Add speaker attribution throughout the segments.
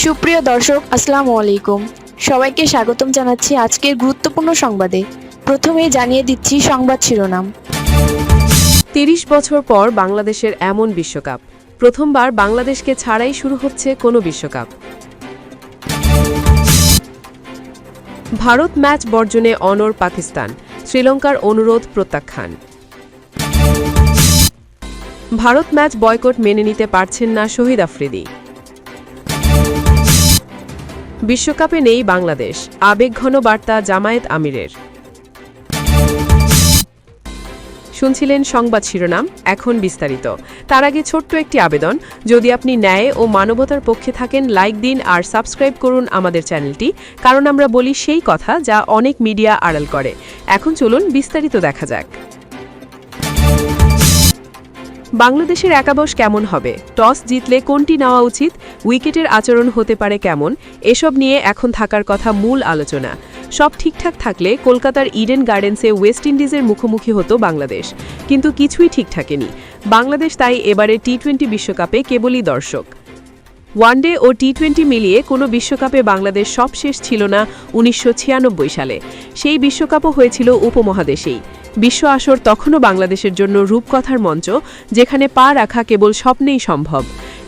Speaker 1: সুপ্রিয় দর্শক, আসসালামু আলাইকুম। সবাইকে স্বাগতম জানাচ্ছি আজকের গুরুত্বপূর্ণ সংবাদে। প্রথমেই জানিয়ে দিচ্ছি সংবাদ শিরোনাম।
Speaker 2: ৩০ বছর পর বাংলাদেশের এমন বিশ্বকাপ। প্রথমবার বাংলাদেশকে ছাড়াই শুরু হচ্ছে কোনো বিশ্বকাপ। ভারত ম্যাচ বর্জনে অনড় পাকিস্তান, শ্রীলঙ্কার অনুরোধ প্রত্যাখ্যান। ভারত ম্যাচ বয়কট মেনে নিতে পারছেন না শহীদ আফ্রিদি। বিশ্বকাপে নেই বাংলাদেশ, আবেগঘন বার্তা জামায়াত আমিরের। শুনছিলেন সংবাদ শিরোনাম, এখন বিস্তারিত। তার আগে ছোট্ট একটি আবেদন, যদি আপনি ন্যায় ও মানবতার পক্ষে থাকেন লাইক দিন আর সাবস্ক্রাইব করুন আমাদের চ্যানেলটি, কারণ আমরা বলি সেই কথা যা অনেক মিডিয়া আড়াল করে। এখন চলুন বিস্তারিত দেখা যাক। বাংলাদেশের একাদশ কেমন হবে, টস জিতলে কোনটি নেওয়া উচিত, উইকেটের আচরণ হতে পারে কেমন, এসব নিয়ে এখন থাকার কথা মূল আলোচনা। সব ঠিকঠাক থাকলে কলকাতার ইডেন গার্ডেন্সে ওয়েস্ট ইন্ডিজের মুখোমুখি হতো বাংলাদেশ, কিন্তু কিছুই ঠিক থাকেনি। বাংলাদেশ তাই এবারে টি-20 বিশ্বকাপে কেবলই দর্শক। ওয়ানডে ও টি-20 মিলিয়ে কোনো বিশ্বকাপে বাংলাদেশ সবশেষ ছিল না ১৯৯৬ সালে। সেই বিশ্বকাপও হয়েছিল উপমহাদেশেই। বিশ্ব আসর তখনও বাংলাদেশের জন্য রূপকথার মঞ্চ, যেখানে পা রাখা কেবল স্বপ্নেই সম্ভব।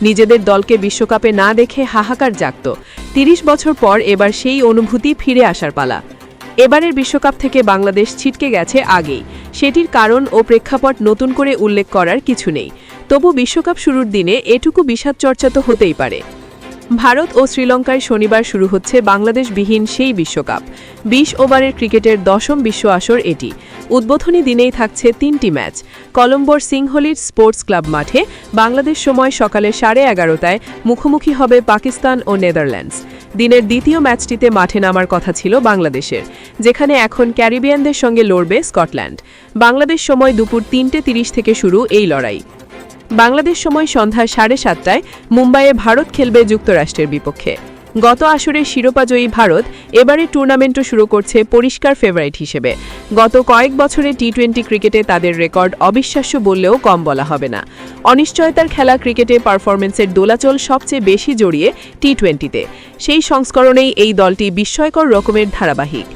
Speaker 2: নিজেদের দলকে বিশ্বকাপে না দেখে হাহাকার জাগত। ৩০ বছর পর এবার সেই অনুভূতি ফিরে আসার পালা। এবারের বিশ্বকাপ থেকে বাংলাদেশ ছিটকে গেছে আগেই। সেটির কারণ ও প্রেক্ষাপট নতুন করে উল্লেখ করার কিছু নেই। তবু বিশ্বকাপ শুরুর দিনে এটুকু বিষাদ চর্চা তো হতেই পারে। ভারত ও শ্রীলঙ্কায় শনিবার শুরু হচ্ছে বাংলাদেশবিহীন সেই বিশ্বকাপ। ২০ ওভারের ক্রিকেটের ১০ম বিশ্ব আসর এটি। উদ্বোধনী দিনেই থাকছে ৩টি ম্যাচ। কলম্বোর সিংহলির স্পোর্টস ক্লাব মাঠে বাংলাদেশ সময় সকালে 11:30টায় মুখোমুখি হবে পাকিস্তান ও নেদারল্যান্ডস। দিনের দ্বিতীয় ম্যাচটিতে মাঠে নামার কথা ছিল বাংলাদেশের, যেখানে এখন ক্যারিবিয়ানদের সঙ্গে লড়বে স্কটল্যান্ড। বাংলাদেশ সময় দুপুর 3:30 থেকে শুরু এই লড়াই। বাংলাদেশ সময় সন্ধ্যা 7:30টায় মুম্বাইয়ে ভারত খেলবে যুক্তরাষ্ট্রের বিপক্ষে। গত আসরে শিরোপাজয়ী ভারত এবারে টুর্নামেন্টও শুরু করছে পরিষ্কার ফেভারিট হিসেবে। গত কয়েক বছরে টি-20 ক্রিকেটে তাদের রেকর্ড অবিশ্বাস্য বললেও কম বলা হবে না। অনিশ্চয়তার খেলা ক্রিকেটে পারফরমেন্সের দোলাচল সবচেয়ে বেশি জড়িয়ে টি-20-তে। সেই সংস্করণেই এই দলটি বিস্ময়কর রকমের ধারাবাহিক।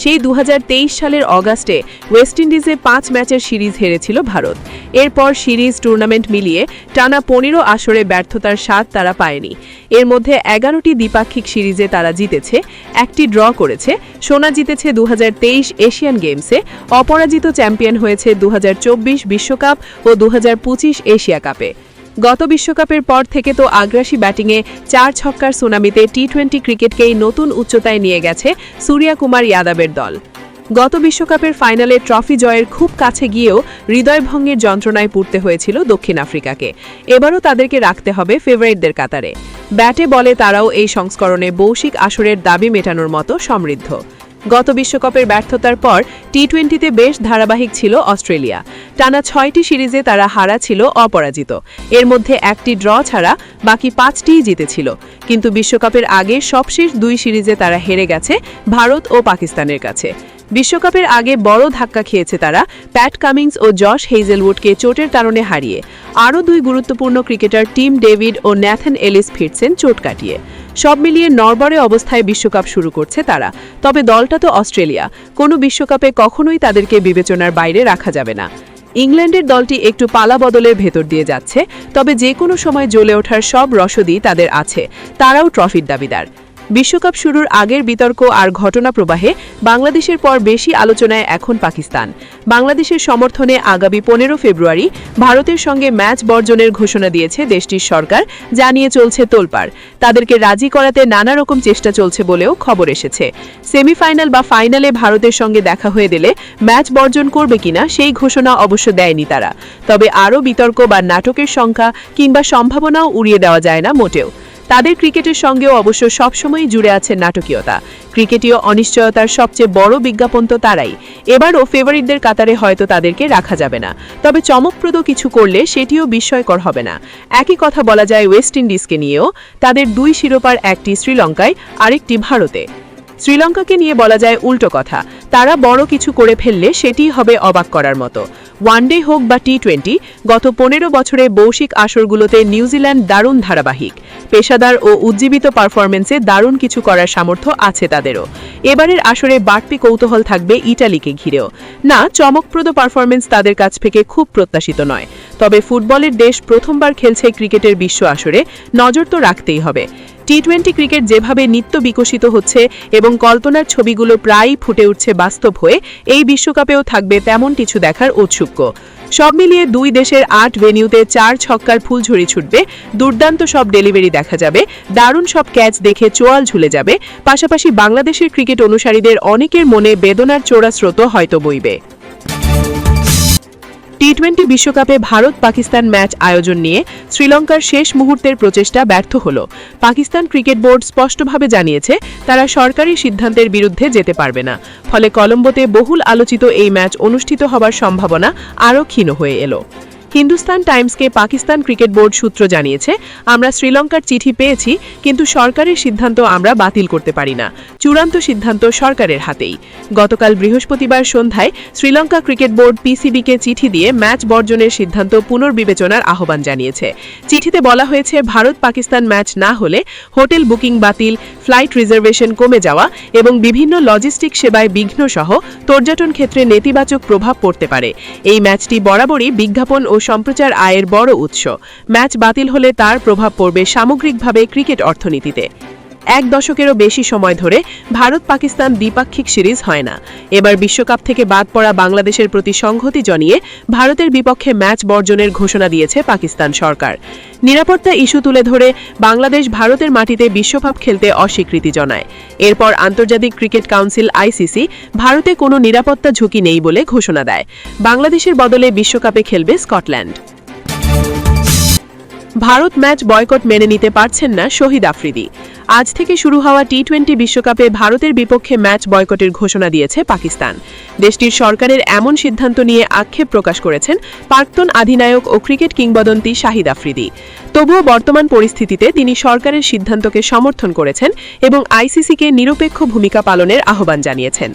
Speaker 2: সেই 2023 সালের অগাস্টে ওয়েস্ট ইন্ডিজে 5 ম্যাচের সিরিজ হেরেছিল ভারত। এরপর সিরিজ টুর্নামেন্ট মিলিয়ে টানা 15 আসরে ব্যর্থতার স্বাদ তারা পায়নি। এর মধ্যে 11টি দ্বিপাক্ষিক সিরিজে তারা জিতেছে, একটি ড্র করেছে, সোনা জিতেছে 2023 এশিয়ান গেমসে, অপরাজিত চ্যাম্পিয়ন হয়েছে 2024 বিশ্বকাপ ও 2025 এশিয়া কাপে। গত বিশ্বকাপের পর থেকে তো আগ্রাসী ব্যাটিংয়ে 4 ছক্কার সুনামিতে টি-20 ক্রিকেটকেই নতুন উচ্চতায় নিয়ে গেছে সূর্যকুমার যাদবের দল। গত বিশ্বকাপের ফাইনালে ট্রফি জয়ের খুব কাছে গিয়েও হৃদয়ভঙ্গের যন্ত্রণায় পড়তে হয়েছিল দক্ষিণ আফ্রিকাকে। এবারও তাদেরকে রাখতে হবে ফেভারিটদের কাতারে। ব্যাটে বলে তারাও এই সংস্করণে বৈশ্বিক আসরের দাবি মেটানোর মতো সমৃদ্ধ। গত বিশ্বকাপের ব্যর্থতার পর টি-20-তে বেশ ধারাবাহিক ছিল অস্ট্রেলিয়া। টানা 6টি সিরিজে তারা হারা ছিল অপরাজিত। এর মধ্যে একটি ড্র ছাড়া বাকি 5টিই জিতেছিল। কিন্তু বিশ্বকাপের আগে সবশেষ 2 সিরিজে তারা হেরে গেছে ভারত ও পাকিস্তানের কাছে। বিশ্বকাপের আগে বড় ধাক্কা খেয়েছে তারা প্যাট কামিন্স ও জশ হেজেলউডকে চোটের কারণে হারিয়ে। আরও 2 গুরুত্বপূর্ণ ক্রিকেটার টিম ডেভিড ও ন্যাথন এলিস ফিরছেন চোট কাটিয়ে। সব মিলিয়ে নড়বড়ে অবস্থায় বিশ্বকাপ শুরু করছে তারা। তবে দলটা তো অস্ট্রেলিয়া, কোনো বিশ্বকাপে কখনোই তাদেরকে বিবেচনার বাইরে রাখা যাবে না। ইংল্যান্ডের দলটি একটু পালা বদলের ভেতর দিয়ে যাচ্ছে, তবে যে কোনো সময় জ্বলে ওঠার সব রসদই তাদের আছে। তারাও ট্রফির দাবিদার। বিশ্বকাপ শুরুর আগের বিতর্ক আর ঘটনা প্রবাহে বাংলাদেশের পর বেশি আলোচনায় এখন পাকিস্তান। বাংলাদেশের সমর্থনে আগামী 15 ফেব্রুয়ারি ভারতের সঙ্গে ম্যাচ বর্জনের ঘোষণা দিয়েছে দেশটির সরকার, জানিয়ে চলছে তোলপাড়। তাদেরকে রাজি করাতে নানা রকম চেষ্টা চলছে বলেও খবর এসেছে। সেমিফাইনাল বা ফাইনালে ভারতের সঙ্গে দেখা হয়ে গেলে ম্যাচ বর্জন করবে কিনা সেই ঘোষণা অবশ্য দেয়নি তারা। তবে আরও বিতর্ক বা নাটকের সংখ্যা কিংবা সম্ভাবনাও উড়িয়ে দেওয়া যায় না মোটেও। তাদের ক্রিকেটের সঙ্গেও অবশ্য সবসময়ই জুড়ে আছে নাটকীয়তা। ক্রিকেটীয় অনিশ্চয়তার সবচেয়ে বড় বিজ্ঞাপন তো তারাই। এবারও ফেভারিটদের কাতারে হয়তো তাদেরকে রাখা যাবে না, তবে চমকপ্রদ কিছু করলে সেটিও বিস্ময়কর হবে না। একই কথা বলা যায় ওয়েস্ট ইন্ডিজকে নিয়েও। তাদের 2 শিরোপার, একটি শ্রীলঙ্কায়, আরেকটি ভারতে। শ্রীলঙ্কাকে নিয়ে বলা যায় উল্টো কথা, তারা বড় কিছু করে ফেললে সেটিই হবে অবাক করার মতো। ওয়ানডে হোক বা টি20, গত 15 বছরে বৈশ্বিক আসরগুলোতে নিউজিল্যান্ড দারুণ ধারাবাহিক, পেশাদার ও উজ্জীবিত পারফরমেন্সে দারুণ কিছু করার সামর্থ্য আছে তাদেরও। এবারের আসরে বাড়তি কৌতূহল থাকবে ইটালিকে ঘিরেও। না, চমকপ্রদ পারফরমেন্স তাদের কাছ থেকে খুব প্রত্যাশিত নয়, তবে ফুটবলের দেশ প্রথমবার খেলছে ক্রিকেটের বিশ্ব আসরে, নজর তো রাখতেই হবে। টি20 ক্রিকেট যেভাবে নিত্য বিকশিত হচ্ছে এবং কল্পনার ছবিগুলো প্রায়ই ফুটে উঠছে বাস্তব হয়ে, এই বিশ্বকাপেও থাকবে তেমন কিছু দেখার ঔৎসুক্য। সব মিলিয়ে দুই দেশের 8 ভেন্যুতে 4 ছক্কার ফুলঝুরি ছুটবে, দুর্দান্ত সব ডেলিভারি দেখা যাবে, দারুণ সব ক্যাচ দেখে চোয়াল ঝুলে যাবে। পাশাপাশি বাংলাদেশের ক্রিকেট অনুসারীদের অনেকের মনে বেদনার চোরা স্রোত হয়তো বইবে। টি20 বিশ্বকাপে ভারত পাকিস্তান ম্যাচ আয়োজন নিয়ে শ্রীলঙ্কার শেষ মুহূর্তের প্রচেষ্টা ব্যর্থ হল। পাকিস্তান ক্রিকেট বোর্ড স্পষ্টভাবে জানিয়েছে তারা সরকারি সিদ্ধান্তের বিরুদ্ধে যেতে পারবে না, ফলে কলম্বোতে বহুল আলোচিত এই ম্যাচ অনুষ্ঠিত হবার সম্ভাবনা আরও ক্ষীণ হয়ে এলো। হিন্দুস্তান টাইমসকে পাকিস্তান ক্রিকেট বোর্ড সূত্র জানিয়েছে, আমরা শ্রীলঙ্কার চিঠি পেয়েছি, কিন্তু সরকারের সিদ্ধান্ত আমরা বাতিল করতে পারি না, চূড়ান্ত সিদ্ধান্ত সরকারের হাতেই। গতকাল বৃহস্পতিবার সন্ধ্যায় শ্রীলঙ্কা ক্রিকেট বোর্ড পিসিবিকে চিঠি দিয়ে ম্যাচ বর্জনের সিদ্ধান্ত পুনর্বিবেচনার আহ্বান জানিয়েছে। চিঠিতে বলা হয়েছে, ভারত পাকিস্তান ম্যাচ না হলে হোটেল বুকিং বাতিল, ফ্লাইট রিজার্ভেশন কমে যাওয়া এবং বিভিন্ন লজিস্টিক সেবায় বিঘ্ন সহ পর্যটন ক্ষেত্রে নেতিবাচক প্রভাব পড়তে পারে। এই ম্যাচটি বরাবরই বিজ্ঞাপন ও সম্প্রচার আয়ের বড় উৎস। ম্যাচ বাতিল হলে তার প্রভাব পড়বে সামগ্রিকভাবে ক্রিকেট অর্থনীতিতে। 1 দশকেরও বেশি সময় ধরে ভারত পাকিস্তান দ্বিপাক্ষিক সিরিজ হয় না। এবার বিশ্বকাপ থেকে বাদ পড়া বাংলাদেশের প্রতি সংহতি জানিয়ে ভারতের বিপক্ষে ম্যাচ বর্জনের ঘোষণা দিয়েছে পাকিস্তান সরকার। নিরাপত্তা ইস্যু তুলে ধরে বাংলাদেশ ভারতের মাটিতে বিশ্বকাপ খেলতে অস্বীকৃতি জানায়। এরপর আন্তর্জাতিক ক্রিকেট কাউন্সিল আইসিসি ভারতে কোনো নিরাপত্তা ঝুঁকি নেই বলে ঘোষণা দেয়। বাংলাদেশের বদলে বিশ্বকাপে খেলবে স্কটল্যান্ড। ভারত ম্যাচ বয়কট মেনে নিতে পারছেন না শহীদ আফ্রিদি। আজ থেকে শুরু হওয়া টি20 বিশ্বকাপে ভারতের বিপক্ষে ম্যাচ বয়কটের ঘোষণা দিয়েছে পাকিস্তান। দেশটির সরকারের এমন সিদ্ধান্ত নিয়ে আক্ষেপ প্রকাশ করেছেন প্রাক্তন অধিনায়ক ও ক্রিকেট কিংবদন্তি শাহিদ আফ্রিদি। তবুও বর্তমান পরিস্থিতিতে তিনি সরকারের সিদ্ধান্তকে সমর্থন করেছেন এবং আইসিসিকে নিরপেক্ষ ভূমিকা পালনের আহ্বান জানিয়েছেন।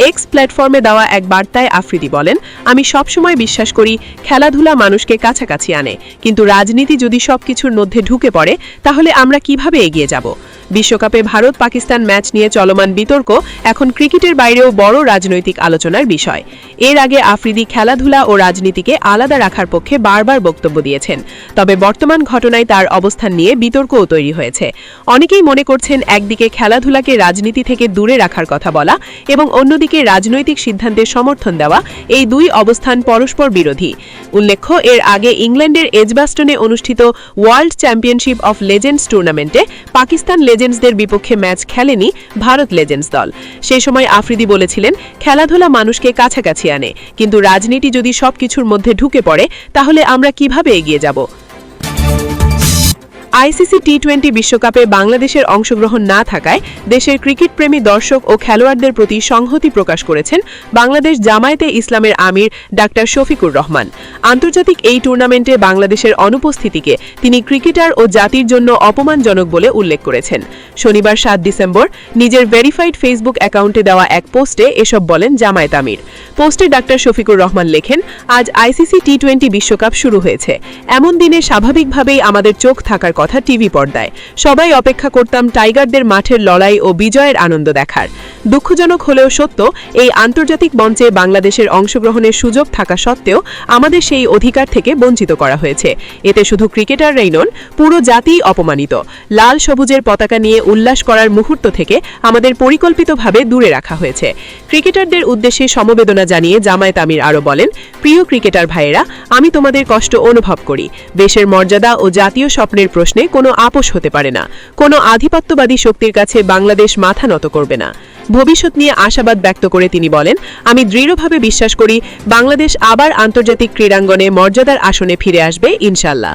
Speaker 2: এক্স প্ল্যাটফর্মে দেওয়া এক বার্তায় আফ্রিদি বলেন, আমি সবসময় বিশ্বাস করি খেলাধুলা মানুষকে কাছাকাছি আনে, কিন্তু রাজনীতি যদি সবকিছুর মধ্যে ঢুকে পড়ে তাহলে আমরা কিভাবে এগিয়ে যাব। বিশ্বকাপে ভারত পাকিস্তান ম্যাচ নিয়ে চলমান বিতর্ক এখন ক্রিকেটের বাইরেও বড় রাজনৈতিক আলোচনার বিষয়। এর আগে আফ্রিদি খেলাধুলা ও রাজনীতিকে আলাদা রাখার পক্ষে বারবার বক্তব্য দিয়েছেন, তবে বর্তমান ঘটনায় তার অবস্থান নিয়ে বিতর্কও তৈরি হয়েছে। অনেকেই মনে করছেন একদিকে খেলাধুলাকে রাজনীতি থেকে দূরে রাখার কথা বলা এবং অন্যদিকে রাজনৈতিক সিদ্ধান্তের সমর্থন দেওয়া, এই দুই অবস্থান পরস্পর বিরোধী। উল্লেখ্য, এর আগে ইংল্যান্ডের এজবাস্টনে অনুষ্ঠিত ওয়ার্ল্ড চ্যাম্পিয়নশিপ অফ লেজেন্ডস টুর্নামেন্টে পাকিস্তান লেজেন্ডসদের বিপক্ষে ম্যাচ খেলেনি ভারত লেজেন্ডস দল। সেই সময় আফ্রিদি বলেছিলেন, খেলাধুলা মানুষকে কাছাকাছি আনে, কিন্তু রাজনীতি যদি সবকিছুর মধ্যে ঢুকে পড়ে তাহলে আমরা কিভাবে এগিয়ে যাব। আইসিসি টি20 বিশ্বকাপে বাংলাদেশের অংশগ্রহণ না থাকায় দেশের ক্রিকেটপ্রেমী দর্শক ও খেলোয়াড়দের প্রতি সংহতি প্রকাশ করেছেন বাংলাদেশ জামায়াতে ইসলামের আমির ডাক্তার শফিকুর রহমান। আন্তর্জাতিক এই টুর্নামেন্টে বাংলাদেশের অনুপস্থিতিকে তিনি ক্রিকেটার ও জাতির জন্য অপমানজনক বলে উল্লেখ করেছেন। শনিবার 7 ডিসেম্বর নিজের ভেরিফাইড ফেসবুক অ্যাকাউন্টে দেওয়া এক পোস্টে এসব বলেন জামায়াত আমির। পোস্টে ডাক্তার শফিকুর রহমান লেখেন, আজ আইসিসি টি20 বিশ্বকাপ শুরু হয়েছে। এমন দিনে স্বাভাবিকভাবেই আমাদের চোখ থাকার কথা টিভি পর্দায়। সবাই অপেক্ষা করতাম টাইগারদের মাঠের লড়াই ও বিজয়ের আনন্দ দেখার। দুঃখজনক হলেও সত্য, এই আন্তর্জাতিক মঞ্চে বাংলাদেশের অংশগ্রহণের সুযোগ থাকা সত্ত্বেও আমাদের সেই অধিকার থেকে বঞ্চিত করা হয়েছে। এতে শুধু ক্রিকেটাররাই নন, পুরো জাতিই অপমানিত। লাল সবুজের পতাকা নিয়ে উল্লাস করার মুহূর্ত থেকে আমাদের পরিকল্পিতভাবে দূরে রাখা হয়েছে। ক্রিকেটারদের উদ্দেশ্যে সমবেদনা জানিয়ে জামায়াত আমির আরও বলেন, প্রিয় ক্রিকেটার ভাইয়েরা, আমি তোমাদের কষ্ট অনুভব করি। দেশের মর্যাদা ও জাতীয় স্বপ্নের প্রশ্নে কোনো আপোষ হতে পারে না। কোনো আধিপত্যবাদী শক্তির কাছে বাংলাদেশ মাথা নত করবে না। ভবিষ্যৎ নিয়ে আশাবাদ ব্যক্ত করে তিনি বলেন, আমি দৃঢ়ভাবে বিশ্বাস করি বাংলাদেশ আবার আন্তর্জাতিক ক্রীড়াঙ্গনে মর্যাদার আসনে ফিরে আসবে ইনশাল্লাহ।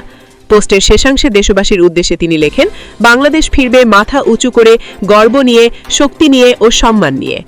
Speaker 2: পোস্টের শেষাংশে দেশবাসীর উদ্দেশ্যে তিনি লেখেন, বাংলাদেশ ফিরবে মাথা উঁচু করে, গর্ব নিয়ে, শক্তি নিয়ে ও সম্মান নিয়ে।